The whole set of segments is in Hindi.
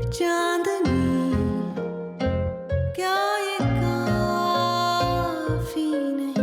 चांदनी क्या ये काफी नहीं।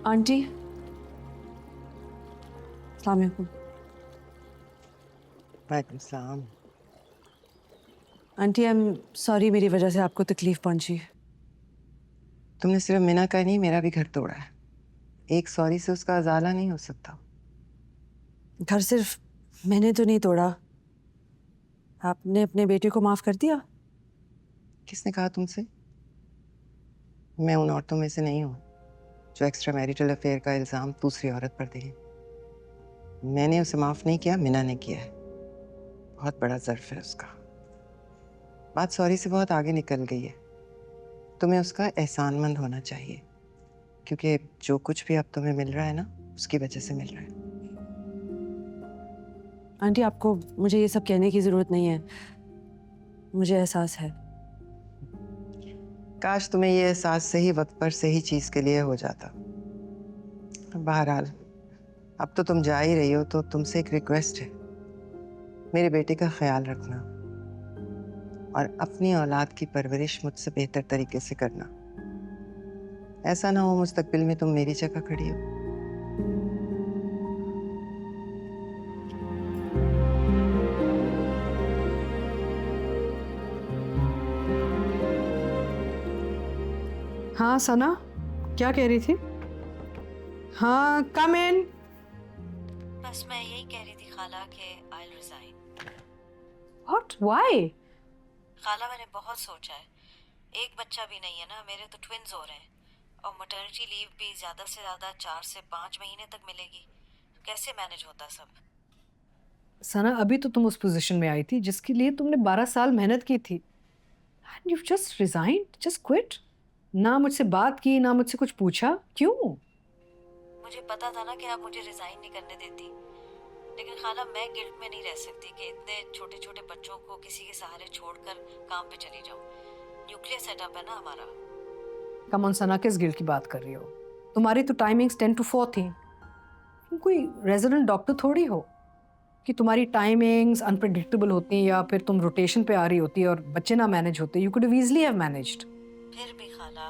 आंटी, अस्सलाम वालेकुम। वालेकुम सलाम। आंटी, आई एम सॉरी, मेरी वजह से आपको तकलीफ पहुंची। तुमने सिर्फ मीना का ही नहीं, मेरा भी घर तोड़ा है। एक सॉरी से उसका अजाला नहीं हो सकता। घर सिर्फ मैंने तो नहीं तोड़ा, आपने अपने बेटे को माफ कर दिया। किसने कहा तुमसे? मैं उन औरतों में से नहीं हूँ जो एक्स्ट्रा मैरिटल अफेयर का इल्जाम दूसरी औरत पर दें। मैंने उसे माफ नहीं किया, मीना ने किया है। बहुत बड़ा ज़र्फ है उसका। बात सॉरी से बहुत आगे निकल गई है। तुम्हें उसका एहसानमंद होना चाहिए, क्योंकि जो कुछ भी अब तुम्हें मिल रहा है ना, उसकी वजह से मिल रहा है। आंटी, आपको मुझे ये सब कहने की जरूरत नहीं है, मुझे एहसास है। काश तुम्हें ये एहसास सही वक्त पर सही चीज़ के लिए हो जाता। बहरहाल अब तो तुम जा ही रही हो, तो तुमसे एक रिक्वेस्ट है। मेरे बेटे का ख्याल रखना और अपनी औलाद की परवरिश मुझसे बेहतर तरीके से करना। ऐसा ना हो मुस्तकबिल में तुम मेरी जगह खड़ी हो। हाँ सना, क्या कह रही थी? हाँ, कम इन। बस मैं यही कह रही थी खाला कि I will resign. What, why? खाला, मैंने बहुत सोचा है। एक बच्चा भी नहीं है ना, मेरे तो ट्विन्स हो रहे हैं, और मैटरनिटी लीव भी ज़्यादा से ज़्यादा 4 से 5 महीने तक मिलेगी। कैसे मैनेज होता सब? सना, अभी तो तुम उस पोजीशन में आई थी जिसके लिए तुमने 12 साल मेहनत की थी। And you just resigned, just quit. ना मुझसे बात की, ना मुझसे कुछ पूछा, क्यों? मुझे पता था ना कि आप मुझे रिजाइन नहीं करने देती, लेकिन खाला मैं गिल्ट में नहीं रह सकती कि इतने छोटे छोटे बच्चों को किसी के सहारे छोड़कर काम पे चली जाऊं। न्यूक्लियर सेटअप है ना हमारा। कम ऑन सना, किस गिल्ट की बात कर रही हो? तुम्हारी तो टाइमिंग्स 10 to 4 थी। तुम कोई रेजिडेंट डॉक्टर थोड़ी हो कि तुम्हारी टाइमिंग्स अनप्रेडिक्टेबल होती हैं या फिर तुम रोटेशन पे आ रही होती है और बच्चे ना मैनेज होते। You could have easily have managed. फिर भी खाला।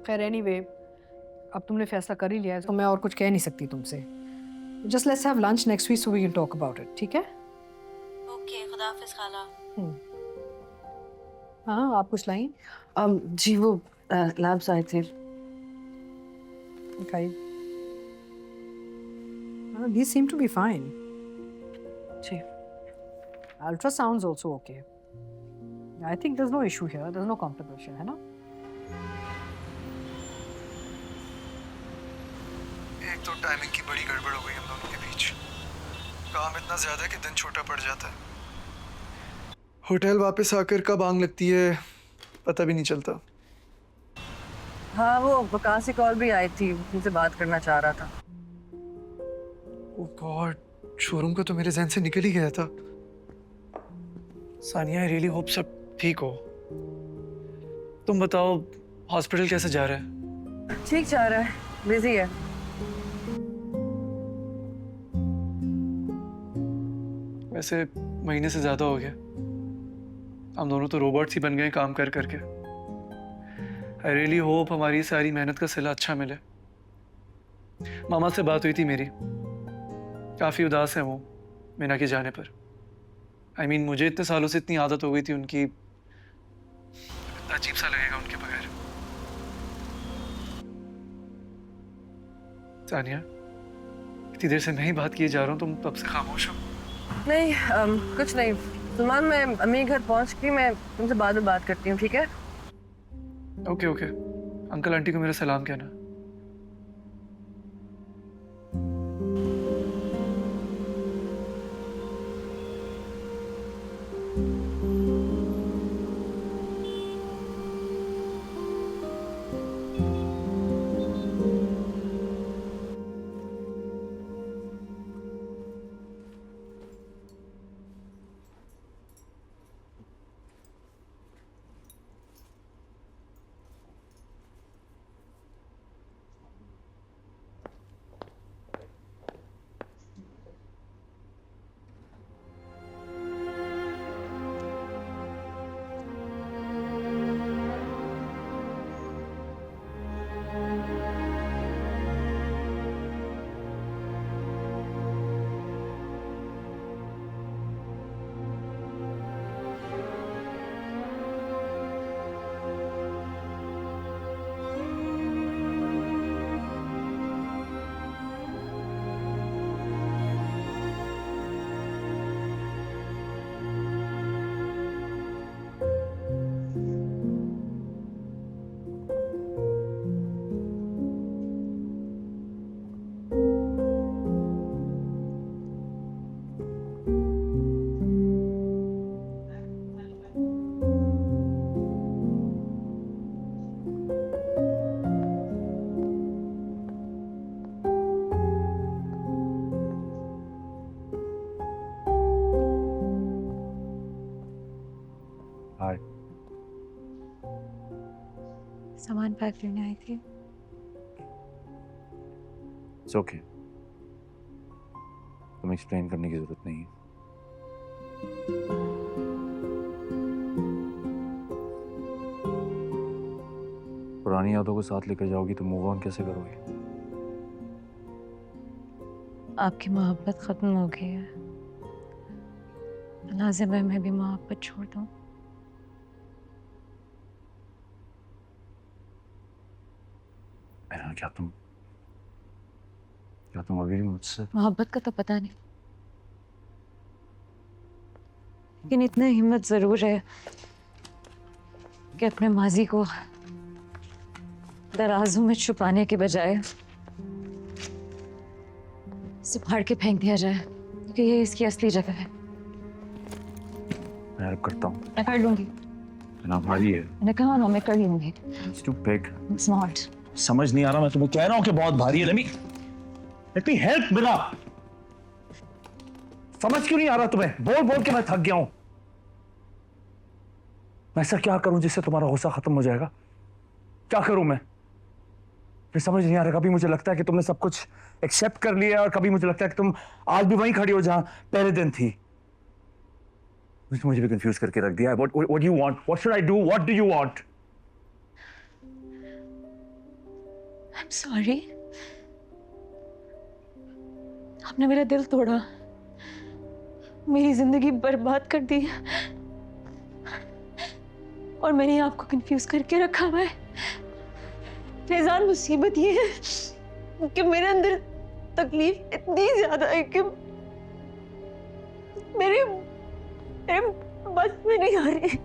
खैर एनीवे, अब तुमने फैसला कर ही लिया है तो मैं और कुछ कह नहीं सकती तुमसे। Just let's have lunch next week so we can talk about it, ठीक है? ओके, खुदा हाफिज खाला। हाँ, आप कुछ लाई? जी वो लैब्स आए थे। Okay. These seem to be fine. Ji Ultrasound's also okay. I think there's no issue here. There's no complication, है ना? एक तो टाइमिंग की बड़ी गड़बड़ हो गई हम दोनों के बीच। काम इतना ज्यादा कि दिन छोटा पड़ जाता है। होटल वापस आकर कब आंग लगती है पता भी नहीं चलता। हाँ, वो वकास की कॉल भी आई थी, उनसे बात करना चाह रहा था। ओह गॉड, शोरूम का तो मेरे ज़हन से निकल ही गया था। सानिया, आई रियली होप सब ठीक हो। तुम बताओ हॉस्पिटल कैसे जा रहा है? ठीक जा रहा है, बिजी है। वैसे महीने से ज़्यादा हो गया। हम दोनों तो रोबोट्स ही बन गए काम कर करके। आई रियली होप हमारी सारी मेहनत का सिला अच्छा मिले। मामा से बात हुई थी मेरी, काफ़ी उदास है वो मीना के जाने पर। I mean, मुझे इतने सालों से इतनी आदत हो गई थी उनकी, अजीब सा लगेगा उनके बगैर। सानिया, इतनी देर से मैं ही बात किए जा रहा हूँ, तुम तब से खामोश हो। नहीं कुछ नहीं सलमान, मैं अम्मी घर पहुंच के मैं तुमसे बाद में बात करती हूँ, ठीक है? ओके ओके, अंकल आंटी को मेरा सलाम कहना। हाय। सामान पैक लेने आई थी। इट्स ओके, तुम्हें एक्सप्लेन करने की जरूरत नहीं है। पुरानी यादों को साथ लेकर जाओगी तो मूव ऑन कैसे करोगे? आपकी मोहब्बत खत्म हो गई है, लाजिम है मैं भी मोहब्बत छोड़ दूं। क्या तुम अभी भी मुझसे? मोहब्बत का तो पता नहीं, लेकिन इतना हिम्मत जरूर है कि अपने माजी को दराजों में छुपाने के बजाय इसे फाड़ के फेंक दिया जाए, क्योंकि ये इसकी असली जगह है। मैं हेल्प करता हूँ। मैं कर लूंगी। ना भारी है। मैंने कहा ना, मैं कर लूंगी। It's too big. It's not. समझ नहीं आ रहा, मैं तुम्हें कह रहा हूं कि बहुत भारी है। लेट मी हेल्प मिला। समझ क्यों नहीं आ रहा तुम्हें? बोल बोल के मैं थक गया हूं। मैं ऐसा क्या करूं जिससे तुम्हारा गुस्सा खत्म हो जाएगा? क्या करूं मैं? मुझे समझ नहीं आ रहा। कभी मुझे लगता है कि तुमने सब कुछ एक्सेप्ट कर लिया है और कभी मुझे लगता है कि तुम आज भी वहीं खड़ी हो जहां पहले दिन थी। मुझे भी कंफ्यूज करके रख दिया। What do you want? What should I do? What do you want? I'm sorry. आपने मेरा दिल तोड़ा, मेरी जिंदगी बर्बाद कर दी और मैंने आपको कंफ्यूज करके रखा हुआ है। फैजान, मुसीबत ये है कि मेरे अंदर तकलीफ इतनी ज्यादा है कि मेरे बस में नहीं आ रही।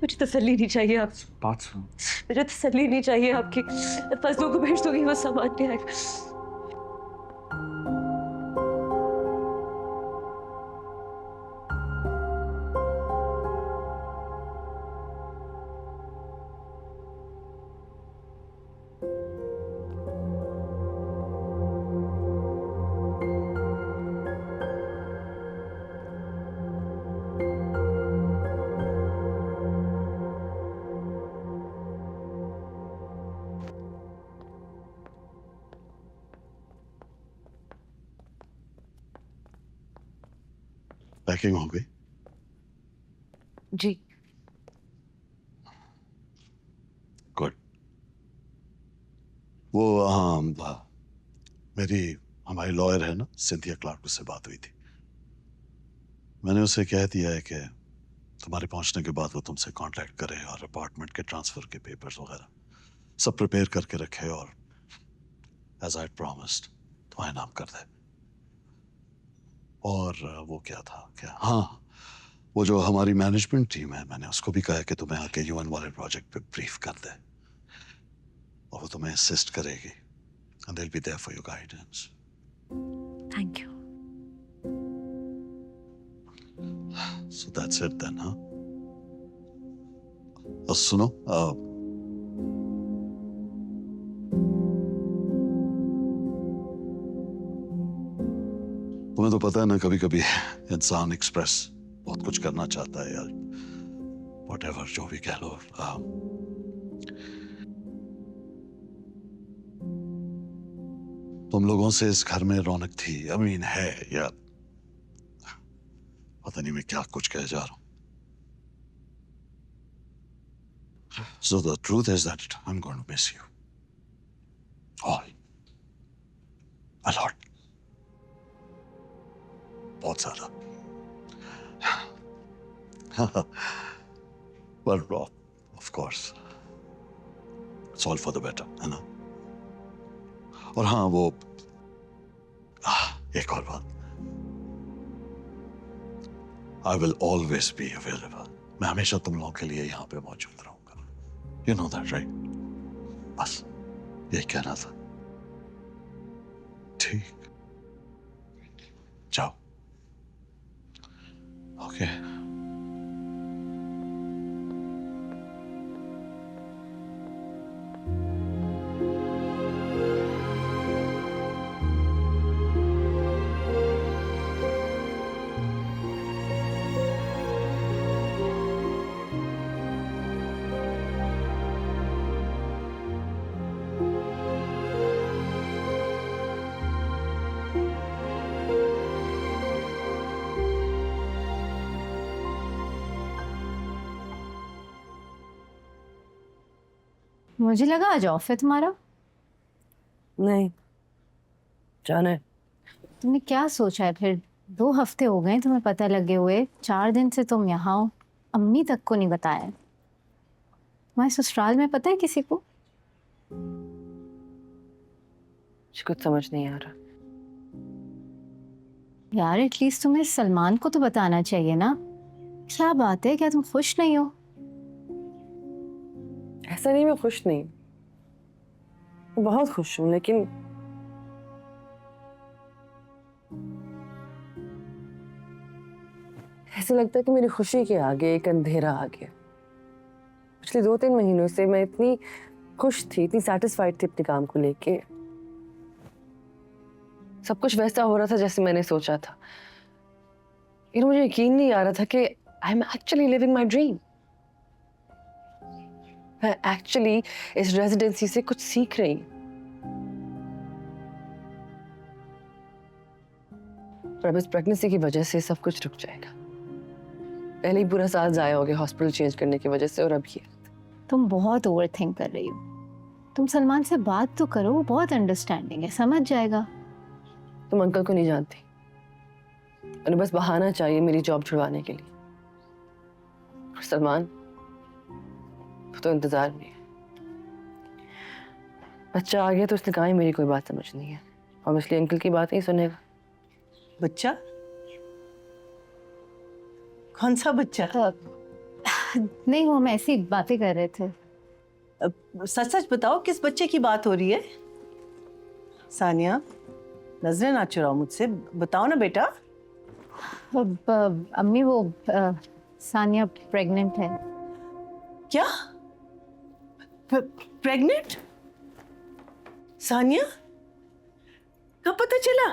मुझे तसल्ली नहीं चाहिए आप। बात सुनो। मुझे तसल्ली नहीं चाहिए आपकी। फसलों को भेज दूंगी, वो सामान ले आएगा। पैकिंग हो गई? जी। गुड। वो हमारी लॉयर है ना, सिंथिया क्लार्क, उससे बात हुई थी। मैंने उसे कह दिया है कि तुम्हारे पहुंचने के बाद वो तुमसे कांटेक्ट करे और अपार्टमेंट के ट्रांसफर के पेपर्स वगैरह सब प्रिपेयर करके रखे और एज आई प्रॉमिस्ड तुम्हारे नाम कर दे। और वो क्या था, हाँ, वो जो हमारी मैनेजमेंट टीम है, मैंने उसको भी कहा है कि तुम्हें आके यूएन वाले प्रोजेक्ट पे ब्रीफ कर दे और वो तुम्हें असिस्ट करेगी and they'll be there for your guidance. Thank you. So that's it then, huh? सुनो, तुम्हें तो पता है ना, कभी कभी इंसान एक्सप्रेस बहुत कुछ करना चाहता है यार, whatever, जो भी कह लो। तुम लोगों से इस घर में रौनक थी, I mean है यार, पता नहीं मैं क्या कुछ कह जा रहा हूं। So the truth is that I'm going to miss you all a lot. बहुत ज्यादा। But of course, it's all for the better, है ना? और हाँ, वो एक और बात, I will always be available. मैं हमेशा तुम लोगों के लिए यहाँ पे मौजूद रहूंगा। You know that, right? बस यही कहना था। ठीक, जाओ। Okay. मुझे लगा आज ऑफ है तुम्हारा। नहीं, जाने। तुमने क्या सोचा है फिर? 2 हफ्ते हो गए तुम्हें पता लगे हुए, 4 दिन से तुम यहाँ हो, अम्मी तक को नहीं बताया। तुम्हारे ससुराल में पता है किसी को? मुझे कुछ समझ नहीं आ रहा। यार एटलीस्ट तुम्हें सलमान को तो बताना चाहिए ना। क्या बात है, क्या तुम खुश नहीं हो? ऐसा नहीं, मैं खुश नहीं, मैं बहुत खुश हूँ, लेकिन ऐसा लगता है कि मेरी खुशी के आगे एक अंधेरा आ गया। पिछले 2-3 महीनों से मैं इतनी खुश थी, इतनी सेटिस्फाइड थी अपने काम को लेके। सब कुछ वैसा हो रहा था जैसे मैंने सोचा था। मुझे यकीन नहीं आ रहा था कि I am actually living my dream. मैं एक्चुअली इस रेजिडेंसी से कुछ सीख रही हूँ। पर अब इस प्रेगनेंसी की वजह से सब कुछ रुक जाएगा। पहले ही पूरा साल जाया हो गया हॉस्पिटल चेंज करने की वजह से, और अब ये। तुम बहुत ओवर थिंक कर रही हो। तुम सलमान से बात तो करो, वो बहुत अंडरस्टैंडिंग है, समझ जाएगा। तुम अंकल को नहीं जानती, उन्हें बस बहाना चाहिए मेरी जॉब छुड़वाने के लिए। और सलमान तो इंतजार में है। बच्चा आ गया तो उसने कहा ही मेरी कोई बात समझनी है, और इसलिए अंकल की बात नहीं सुनेगा। बच्चा? कौन सा बच्चा? नहीं, वो हम ऐसी बातें कर रहे थे। सच सच बताओ, किस बच्चे की बात हो रही है? सानिया, नजरें ना चुराओ मुझसे, बताओ ना बेटा। अम्मी वो सानिया प्रेग्नेंट है। क्या? प्रेग्नेंट? सानिया, कब पता चला?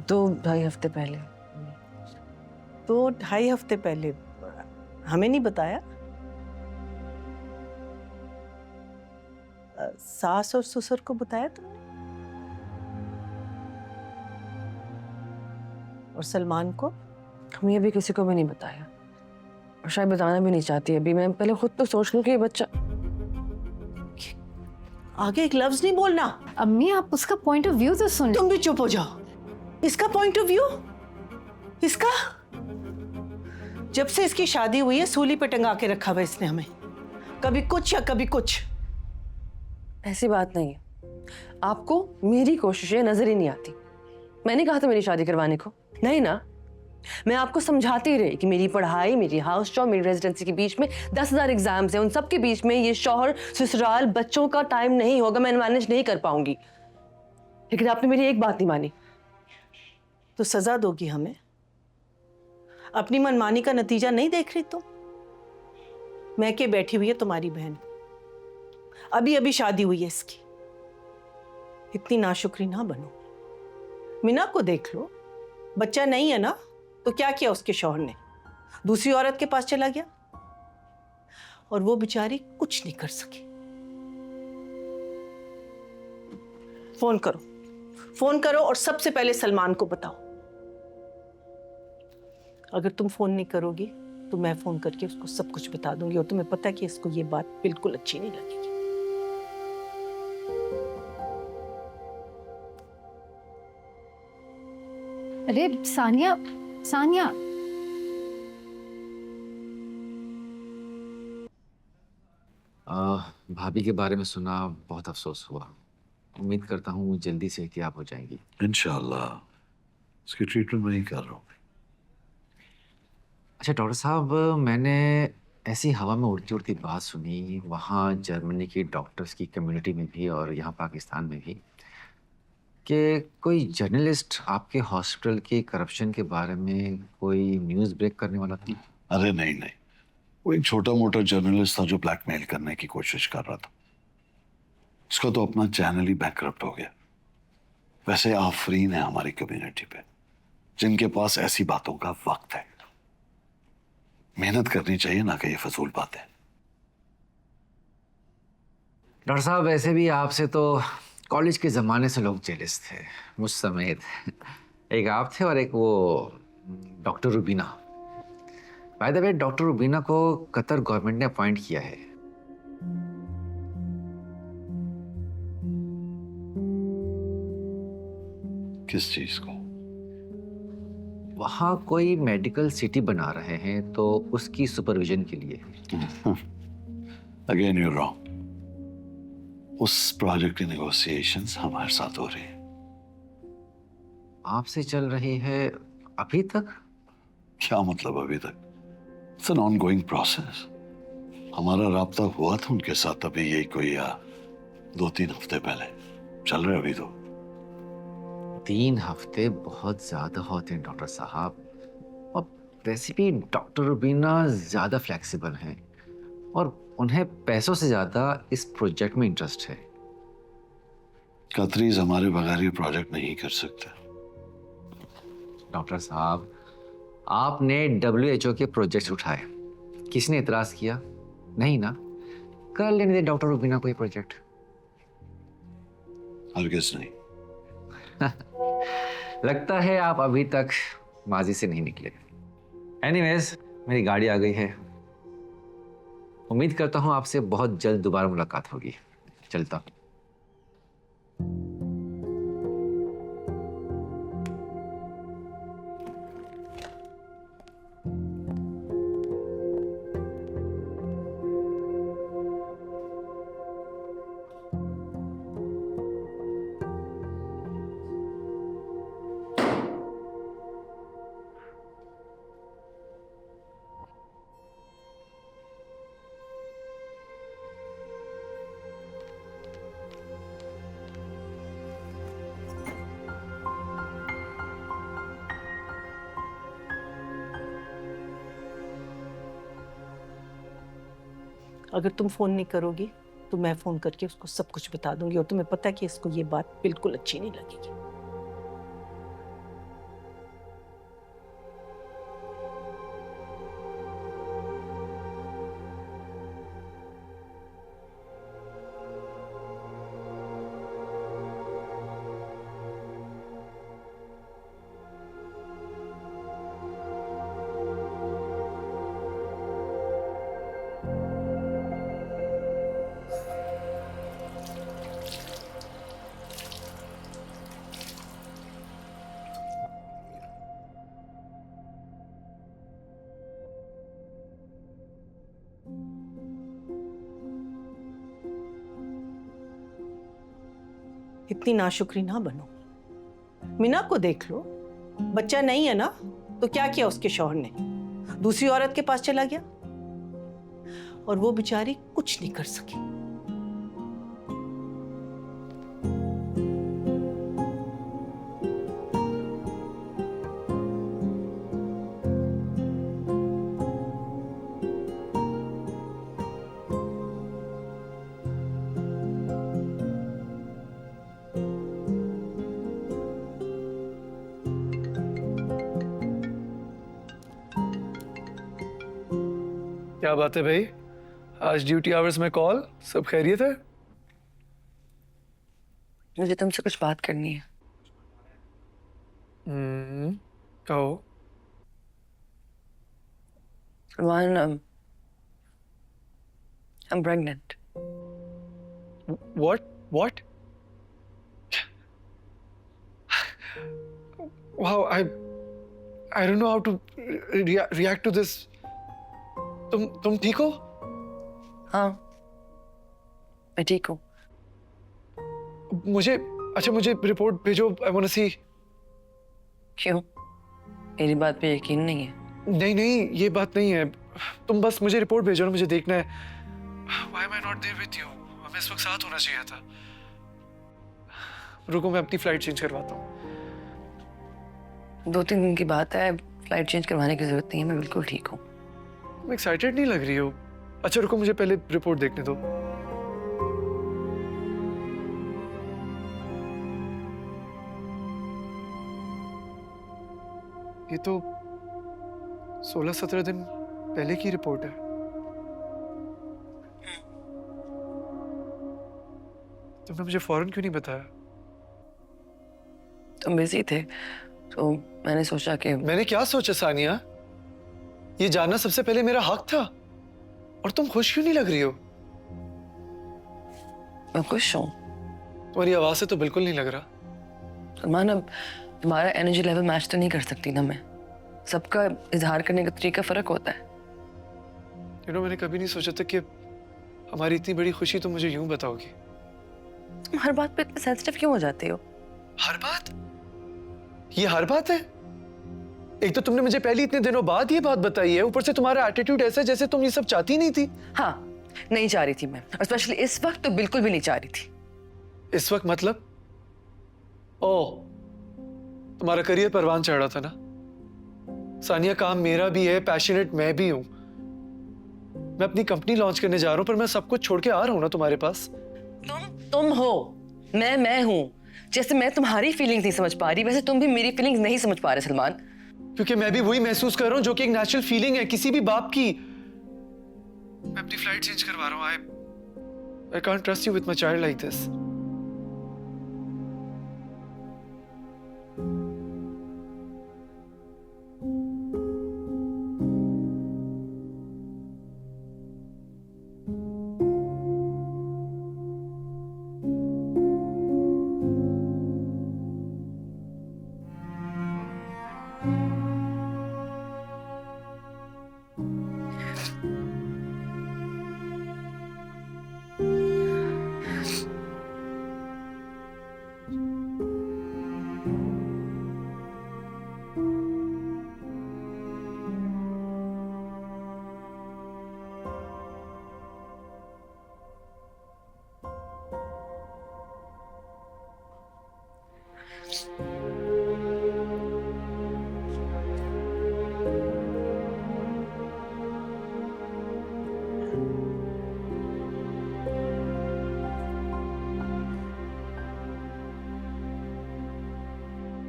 2-2.5 हफ्ते पहले। 2-2.5 हफ्ते पहले? हमें नहीं बताया? सास और ससुर को बताया तुमने? और सलमान को? हमने अभी किसी को भी नहीं बताया, और शायद बताना भी नहीं चाहती अभी। मैं पहले खुद तो सोच लूं कि ये बच्चा। आगे एक लफ्ज नहीं बोलना। अम्मी, आप उसका पॉइंट ऑफ व्यू तो सुन। तुम भी चुप हो जाओ। इसका पॉइंट ऑफ व्यू? इसका? जब से इसकी शादी हुई है सूली पे टंगा के रखा हुआ इसने हमें, कभी कुछ या कभी कुछ। ऐसी बात नहीं है, आपको मेरी कोशिशें नजर ही नहीं आती। मैंने कहा था मेरी शादी करवाने को, नहीं ना? मैं आपको समझाती रही कि मेरी पढ़ाई, मेरी हाउस जॉब, मेरी रेजिडेंसी के बीच में 10,000 एग्जाम्स हैं, उन सब के बीच में ये शौहर, ससुराल, बच्चों का टाइम नहीं होगा, मैं मैनेज नहीं कर पाऊंगी। लेकिन आपने मेरी एक बात नहीं मानी। तो सजा दोगी हमें? अपनी मनमानी का नतीजा नहीं देख रही तुम? मैं के बैठी हुई है तुम्हारी बहन, अभी अभी शादी हुई है इसकी। इतनी नाशुक्री ना बनो। मीना को देख लो, बच्चा नहीं है ना, तो क्या किया उसके शौहर ने? दूसरी औरत के पास चला गया, और वो बेचारी कुछ नहीं कर सकी। फोन करो, फोन करो, और सबसे पहले सलमान को बताओ। अगर तुम फोन नहीं करोगी तो मैं फोन करके उसको सब कुछ बता दूंगी, और तुम्हें पता है कि इसको ये बात बिल्कुल अच्छी नहीं लगेगी। अरे सानिया, सानिया। भाभी के बारे में सुना, बहुत अफसोस हुआ। उम्मीद करता हूँ जल्दी से एहतियात हो जाएंगी। इंशाल्लाह उसकी ट्रीटमेंट मैं ही कर रहा हूँ। अच्छा डॉक्टर साहब, मैंने ऐसी हवा में उड़ती उड़ती बात सुनी वहाँ जर्मनी की डॉक्टर्स की कम्युनिटी में भी और यहाँ पाकिस्तान में भी, कि कोई जर्नलिस्ट आपके हॉस्पिटल के करप्शन के बारे में कोई न्यूज़ ब्रेक करने वाला था। अरे नहीं नहीं, वो एक छोटा मोटा जर्नलिस्ट था जो ब्लैकमेल करने की कोशिश कर रहा था। उसका तो अपना चैनल ही बैंकरप्ट हो गया। वैसे आफरीन है हमारी कम्युनिटी पे जिनके पास ऐसी बातों का वक्त है। मेहनत करनी चाहिए, ना कि ये फजूल बातें। डॉक्टर साहब, वैसे भी आपसे तो कॉलेज के ज़माने से लोग जेलस थे, मुझ समेत। एक आप थे और एक वो doctor Rubina. By the way, doctor Rubina को कतर गवर्नमेंट ने अपॉइंट किया है। किस चीज को? वहाँ कोई मेडिकल सिटी बना रहे हैं, तो उसकी सुपरविजन के लिए। Again you wrong. उस प्रोजेक्ट की नेगोशिएशंस हमारे साथ हो रही है। आपसे चल रही है अभी तक? क्या मतलब अभी तक? It's an ongoing process. हमारा राब्ता हुआ था उनके साथ अभी यही कोई 2-3 हफ्ते पहले। चल रहे अभी तो। 3 हफ्ते बहुत ज्यादा होते हैं डॉक्टर साहब। और वैसे भी डॉक्टर रुबीना ज्यादा फ्लेक्सिबल हैं और उन्हें पैसों से ज्यादा इस प्रोजेक्ट में इंटरेस्ट है। कतरीज हमारे बगैर ये प्रोजेक्ट नहीं कर सकते। डॉक्टर साहब, आपने WHO के प्रोजेक्ट्स उठाए, किसने इतराज किया? नहीं ना। कर लेने दे डॉक्टर रुबीना को ये प्रोजेक्ट। हरगिज़ नहीं। लगता है आप अभी तक माजी से नहीं निकले। एनीवेज, मेरी गाड़ी आ गई है। उम्मीद करता हूं आपसे बहुत जल्द दोबारा मुलाकात होगी। चलता हूं। अगर तुम फोन नहीं करोगी तो मैं फोन करके उसको सब कुछ बता दूंगी, और तुम्हें पता है कि इसको ये बात बिल्कुल अच्छी नहीं लगेगी। इतनी नाशुक्री ना बनो। मीना को देख लो, बच्चा नहीं है ना, तो क्या किया उसके शौहर ने? दूसरी औरत के पास चला गया और वो बेचारी कुछ नहीं कर सकी। क्या बात है भाई, आज ड्यूटी आवर्स में कॉल? सब खैरियत है? मुझे तुमसे कुछ बात करनी है। कहो। One, I'm pregnant. What? Wow, I don't know how to react to this. तुम ठीक हो? हाँ, मैं ठीक हूँ। मुझे रिपोर्ट भेजो। I want to see. क्यों? मेरी बात पे यकीन नहीं है? नहीं, ये बात नहीं है। तुम बस मुझे रिपोर्ट भेजो ना, मुझे देखना है। Why am I not there with you? हमें इस वक्त साथ होना चाहिए था। रुको, मैं अपनी फ्लाइट चेंज करवाता हूँ। 2-3 दिन की बात है, फ्लाइट चेंज करवाने की जरूरत नहीं है, मैं बिल्कुल ठीक हूँ। तुम एक्साइटेड नहीं लग रही हो। अच्छा रुको, मुझे पहले रिपोर्ट देखने दो। ये तो 16-17 दिन पहले की रिपोर्ट है। तुमने मुझे फौरन क्यों नहीं बताया? तुम बिजी थे तो मैंने सोचा कि... मैंने क्या सोचा सानिया? ये जानना सबसे पहले मेरा हक था। और तुम खुश क्यों नहीं लग रही हो? मैं खुश हूँ। तुम्हारी आवाज से तो बिल्कुल नहीं लग रहा। सलमान, अब तुम्हारा एनर्जी लेवल मैच तो नहीं कर सकती ना मैं। सबका इजहार करने का तरीका फर्क होता है। मैंने कभी नहीं सोचा था कि हमारी इतनी बड़ी खुशी तो मुझे यूं बताओगी? तुम हर बात पे इतने सेंसिटिव क्यों हो जाते हो? हर बात? ये हर बात है? एक तो तुमने मुझे पहले इतने दिनों बाद ये बात बताई है, ऊपर से तुम्हारा एटीट्यूड ऐसा है जैसे तुम ये सब चाहती नहीं थी। हाँ, नहीं चाह रही थी मैं, स्पेशली इस वक्त तो बिल्कुल भी नहीं चाह रही थी। इस वक्त मतलब? ओह, तुम्हारा करियर परवान चढ़ रहा था ना सानिया। काम मेरा भी है, पैशनेट मैं भी हूं। मैं अपनी कंपनी लॉन्च करने जा रहा हूं, पर मैं सब कुछ छोड़ के आ रहा हूं ना तुम्हारे पास। तुम हो, मैं हूं। जैसे मैं तुम्हारी फीलिंग्स नहीं समझ पा रही, वैसे तुम भी मेरी फीलिंग्स नहीं समझ पा रहे सलमान। क्योंकि मैं भी वही महसूस कर रहा हूं जो कि एक नेचुरल फीलिंग है किसी भी बाप की। मैं अपनी फ्लाइट चेंज करवा रहा हूं। I can't trust you with my child like this.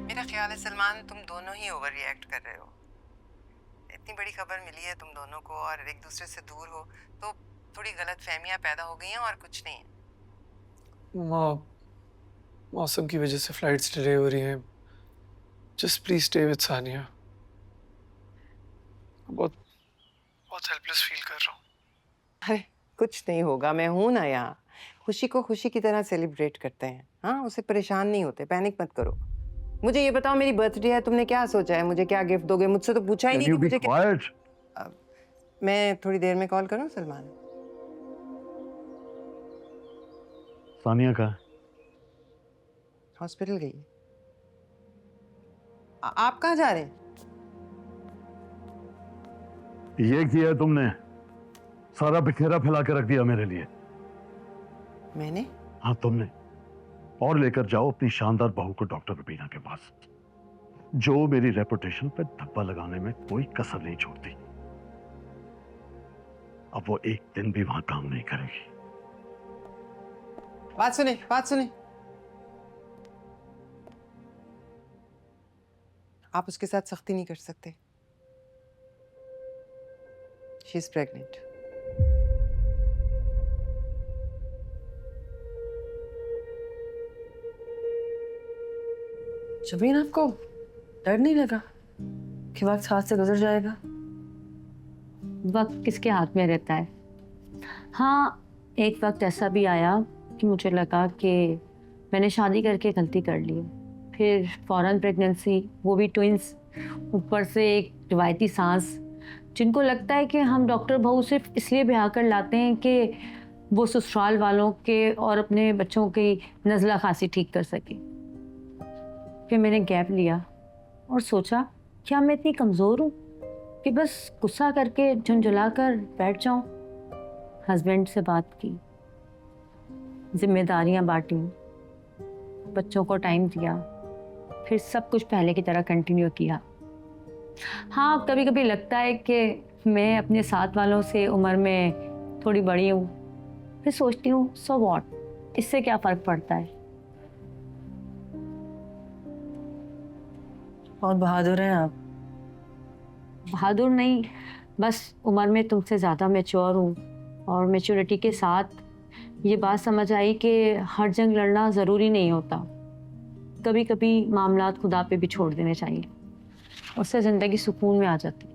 मेरा ख्याल है सलमान, तुम दोनों ही ओवर रिएक्ट कर रहे हो। इतनी बड़ी खबर मिली है तुम दोनों को और एक दूसरे से दूर हो तो थोड़ी गलतफहमियां पैदा हो गई हैं और कुछ नहीं है। मौसम की वजह से फ्लाइट्स डिले हो रही हैं। Just please stay with Sania. बहुत बहुत हेल्पलेस फील कर रहा हूँ। अरे कुछ नहीं होगा, मैं हूं ना यहाँ। खुशी को खुशी की तरह सेलिब्रेट करते हैं। हाँ, उसे परेशान नहीं होते। पैनिक मत करो। मुझे ये बताओ, मेरी बर्थडे है, तुमने क्या सोचा है? मुझे क्या गिफ्ट दोगे? मुझसे तो पूछा ही नहीं कि मुझे क्या। मैं थोड़ी देर में कॉल करूं सलमान? सानिया का हॉस्पिटल गई है। आप कहाँ जा रहे हैं? ये किया है तुमने, सारा बिखेरा फैला के रख दिया मेरे लिए। मैंने? हाँ तुमने। और लेकर जाओ अपनी शानदार बहू को डॉक्टर रुबीना के पास, जो मेरी रेपुटेशन पे धब्बा लगाने में कोई कसर नहीं छोड़ती। अब वो एक दिन भी वहां काम नहीं करेगी। बात सुने, बात सुने। आप उसके साथ सख्ती नहीं कर सकते। She is pregnant. जमीन, आपको डर नहीं लगा कि वक्त हाथ से गुजर जाएगा? वक्त किसके हाथ में रहता है? हाँ, एक वक्त ऐसा भी आया कि मुझे लगा कि मैंने शादी करके गलती कर ली है। फिर फौरन प्रेगनेंसी, वो भी ट्विंस, ऊपर से एक रिवायती सांस। जिनको लगता है कि हम डॉक्टर बहू सिर्फ इसलिए ब्याह कर लाते हैं कि वो ससुराल वालों के और अपने बच्चों की नज़ला खांसी ठीक कर सके। फिर मैंने गैप लिया और सोचा, क्या मैं इतनी कमज़ोर हूँ कि बस गुस्सा करके झुंझुला कर बैठ जाऊँ? हस्बैंड से बात की, जिम्मेदारियाँ बांटी, बच्चों को टाइम दिया, फिर सब कुछ पहले की तरह कंटिन्यू किया। हाँ, कभी कभी लगता है कि मैं अपने साथ वालों से उम्र में थोड़ी बड़ी हूँ। फिर सोचती हूँ, सो व्हाट, इससे क्या फ़र्क पड़ता है। बहुत बहादुर हैं आप। बहादुर नहीं, बस उम्र में तुमसे ज़्यादा मैच्योर हूँ और मैच्योरिटी के साथ ये बात समझ आई कि हर जंग लड़ना ज़रूरी नहीं होता। कभी कभी मामलात खुदा पे भी छोड़ देने चाहिए, उससे ज़िंदगी सुकून में आ जाती।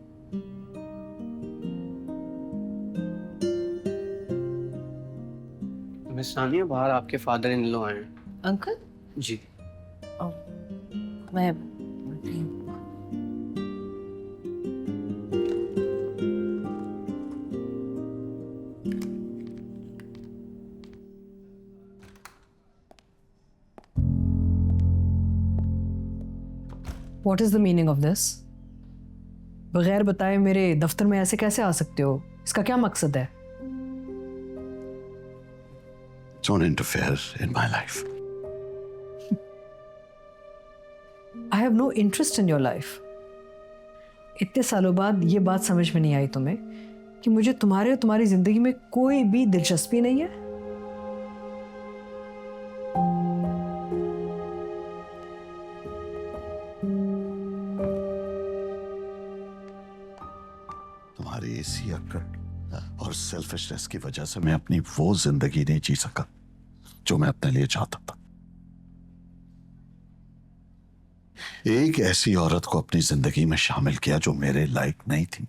मिस सानिया, बाहर आपके फादर इन लॉ आए हैं। अंकल जी। मैं What is the meaning of this? बगैर बताए मेरे दफ्तर में ऐसे कैसे आ सकते हो? इसका क्या मकसद है? Don't interfere in my life. I have no interest in your life. इतने सालों बाद ये बात समझ में नहीं आई तुम्हें कि मुझे तुम्हारे और तुम्हारी जिंदगी में कोई भी दिलचस्पी नहीं है? तुम्हारी इसी अक्कड़ और सेल्फिशनेस की वजह से मैं अपनी वो जिंदगी नहीं जी सका जो मैं अपने लिए चाहता था। एक ऐसी औरत को अपनी जिंदगी में शामिल किया जो मेरे लायक नहीं थी।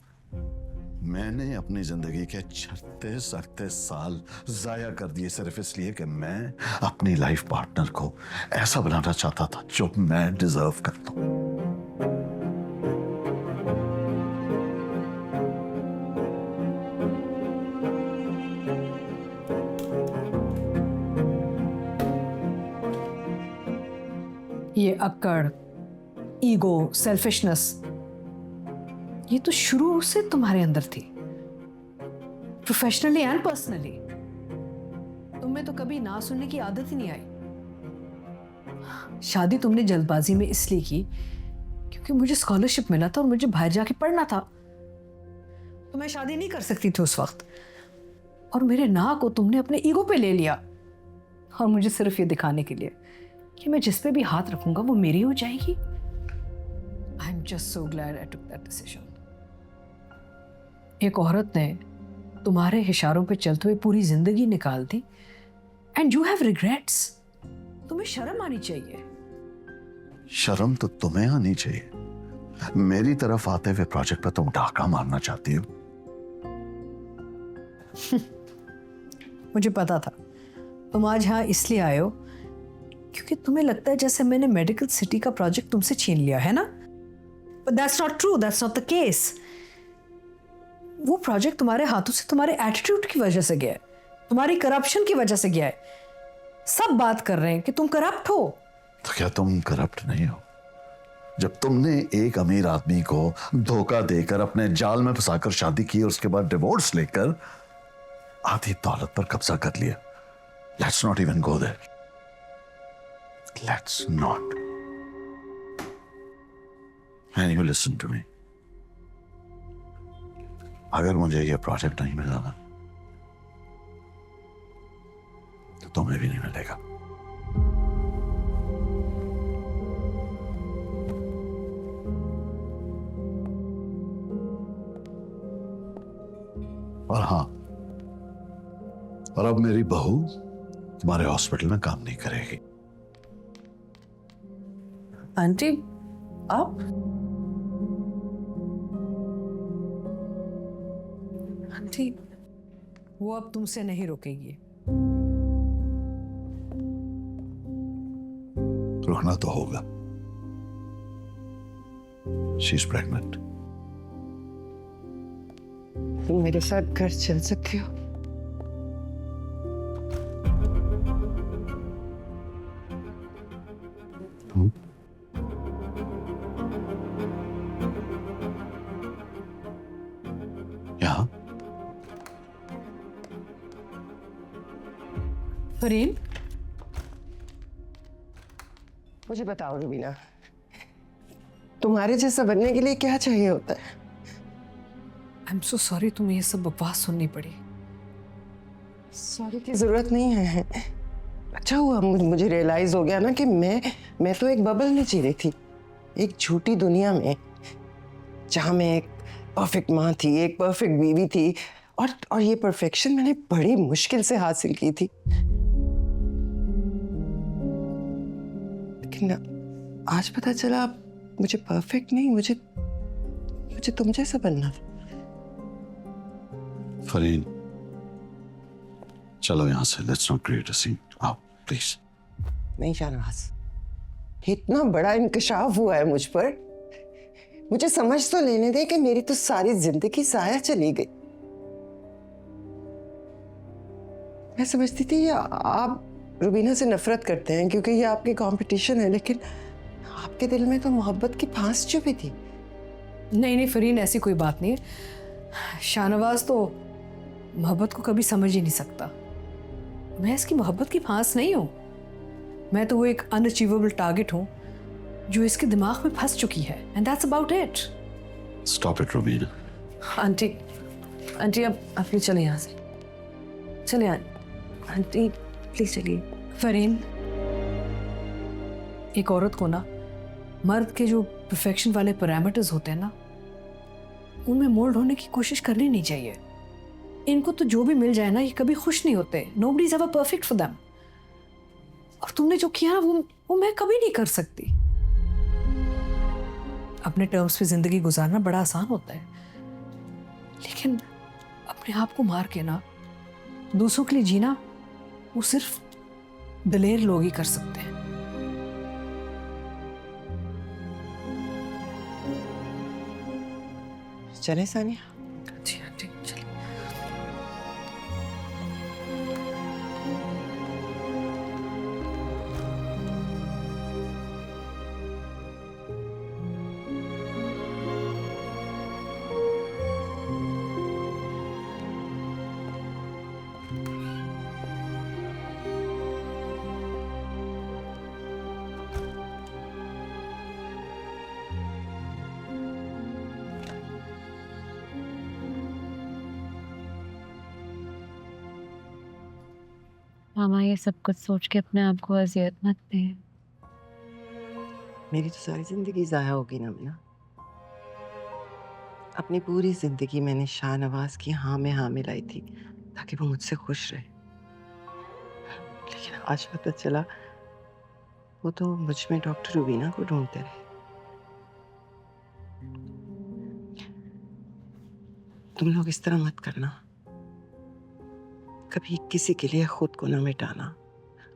मैंने अपनी जिंदगी के 36-38 साल जाया कर दिए सिर्फ इसलिए कि मैं अपनी लाइफ पार्टनर को ऐसा बनाना चाहता था जो मैं डिजर्व करता हूं। ये अक्कड़, ईगो, सेल्फिशनेस, ये तो शुरू से तुम्हारे अंदर थी, प्रोफेशनली एंड पर्सनली। तुम्हें तो कभी ना सुनने की आदत ही नहीं आई। शादी तुमने जल्दबाजी में इसलिए की क्योंकि मुझे स्कॉलरशिप मिला था और मुझे बाहर जाके पढ़ना था, तो मैं शादी नहीं कर सकती थी उस वक्त। और मेरे ना को तुमने अपने ईगो पे ले लिया, और मुझे सिर्फ ये दिखाने के लिए कि मैं जिस पे भी हाथ रखूंगा वो मेरी हो जाएगी। I am just so glad I took that decision. एक औरत ने तुम्हारे इशारों पे चलते हुए पूरी जिंदगी निकाल दी, एंड यू हैव रिग्रेट्स। तुम्हें शर्म आनी चाहिए। शर्म तो तुम्हें आनी चाहिए। मेरी तरफ आते हुए प्रोजेक्ट पर तुम डाका मारना चाहती हो। मुझे पता था तुम आज यहाँ इसलिए आए हो क्योंकि तुम्हें लगता है जैसे मैंने मेडिकल सिटी का प्रोजेक्ट तुमसे छीन लिया है ना। But that's not true, that's not the case. वो प्रोजेक्ट तुम्हारे हाथों से तुम्हारे एटीट्यूड की वजह से गया है, तुम्हारी करप्शन की वजह से गया है। सब बात कर रहे हैं कि तुम करप्ट हो। तो क्या तुम करप्ट नहीं हो? जब तुमने एक अमीर आदमी को धोखा देकर अपने जाल में फंसाकर शादी की और उसके बाद डिवोर्स लेकर आधी दौलत पर कब्जा कर लिया। Let's not even go there. Let's not. And you listen to me. अगर मुझे ये प्रोजेक्ट नहीं मिला ना तो तुम्हें भी नहीं मिलेगा। और हाँ, और अब मेरी बहू तुम्हारे हॉस्पिटल में काम नहीं करेगी। आंटी आप? आंटी वो अब तुमसे नहीं रोकेगी। रुकना तो होगा। She is pregnant. तुम मेरे साथ घर चल सकते हो? यहाँ फरीन, मुझे बताओ रुबीना, तुम्हारे जैसा बनने के लिए क्या चाहिए होता है? आई एम सो सॉरी तुम्हें ये सब बकवास सुननी पड़ी। सॉरी की जरूरत नहीं है। अच्छा हुआ मुझे रियलाइज हो गया ना कि मैं तो एक बबल में जी रही थी, एक झूठी दुनिया में, जहां मैं एक परफेक्ट माँ थी, एक परफेक्ट बीवी थी, और ये परफेक्शन मैंने बड़ी मुश्किल से हासिल की थी। लेकिन आज पता चला मुझे परफेक्ट नहीं, मुझे तुम जैसा बनना था। फरीन, चलो यहाँ से। Let's not create a scene. आओ प्लीज। नहीं शाहनवाज, इतना बड़ा इंकशाफ हुआ है मुझ पर, मुझे समझ तो लेने दे कि मेरी तो सारी जिंदगी जाया चली गई। मैं समझती थी ये आप रुबीना से नफरत करते हैं क्योंकि ये आपकी कंपटीशन है, लेकिन आपके दिल में तो मोहब्बत की फांस चुभी थी। नहीं नहीं फरीन, ऐसी कोई बात नहीं है। शाहनवाज तो मोहब्बत को कभी समझ ही नहीं सकता। मैं इसकी मोहब्बत की फांस नहीं हूँ। मैं तो वो एक अनअचीवेबल टारगेट हूँ जो इसके दिमाग में फंस चुकी है, and that's about it. Stop it Rubina. Aunty, aunty अब प्लीज चले यहाँ से, चले आंटी प्लीज चलिए। फरीन, एक औरत को ना मर्द के जो परफेक्शन वाले पैरामीटर्स होते हैं ना, उनमें मोल्ड होने की कोशिश करनी नहीं चाहिए। इनको तो जो भी मिल जाए ना, ये कभी खुश नहीं होते। Nobody is ever perfect for them. और तुमने जो किया ना, वो मैं कभी नहीं कर सकती। अपने टर्म्स पे जिंदगी गुजारना बड़ा आसान होता है, लेकिन अपने आप को मार के ना दूसरों के लिए जीना, वो सिर्फ दिलेर लोग ही कर सकते हैं। चले सानिया? जी आंटी चलिए। मामा ये सब कुछ सोच के अपने आप को अजियत मत दें। मेरी तो सारी जिंदगी जाया होगी ना मीना। अपनी पूरी जिंदगी मैंने शाहनवाज की हाँ में हाँ मिलाई थी ताकि वो मुझसे खुश रहे, लेकिन आज पता चला वो तो मुझ में डॉक्टर रूबीना को ढूंढते रहे। तुम लोग इस तरह मत करना, कभी किसी के लिए खुद को ना मिटाना,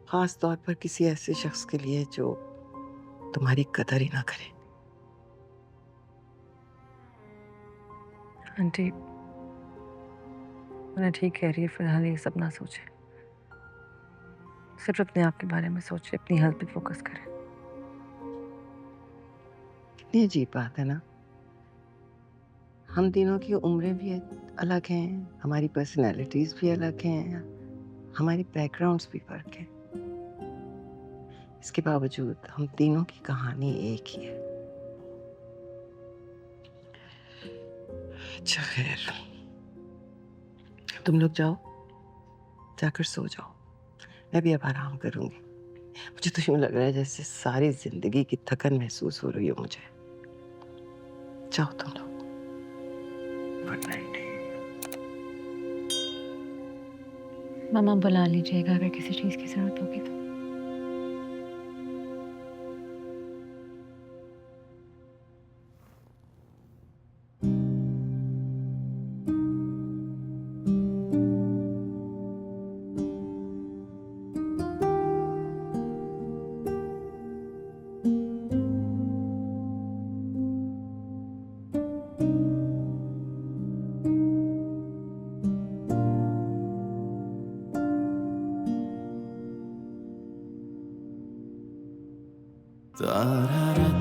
खास तौर पर किसी ऐसे शख्स के लिए जो तुम्हारी कदर ही ना करे। आंटी मैंने ठीक कह रही है, फिलहाल ये सब ना सोचे, सिर्फ अपने आप के बारे में सोचे, अपनी हेल्थ पे फोकस करें। कितनी अजीब बात है ना, हम तीनों की उम्रें भी अलग हैं, हमारी पर्सनैलिटीज भी अलग हैं, हमारी बैकग्राउंड्स भी फर्क हैं। इसके बावजूद हम तीनों की कहानी एक ही है। अच्छा खैर, तुम लोग जाओ, जाकर सो जाओ, मैं भी अब आराम करूंगी। मुझे तो यूं लग रहा है जैसे सारी जिंदगी की थकन महसूस हो रही हो मुझे। जाओ तुम लोग, गुड नाइट। मामा बुला लीजिएगा अगर किसी चीज की जरूरत होगी तो। Da da da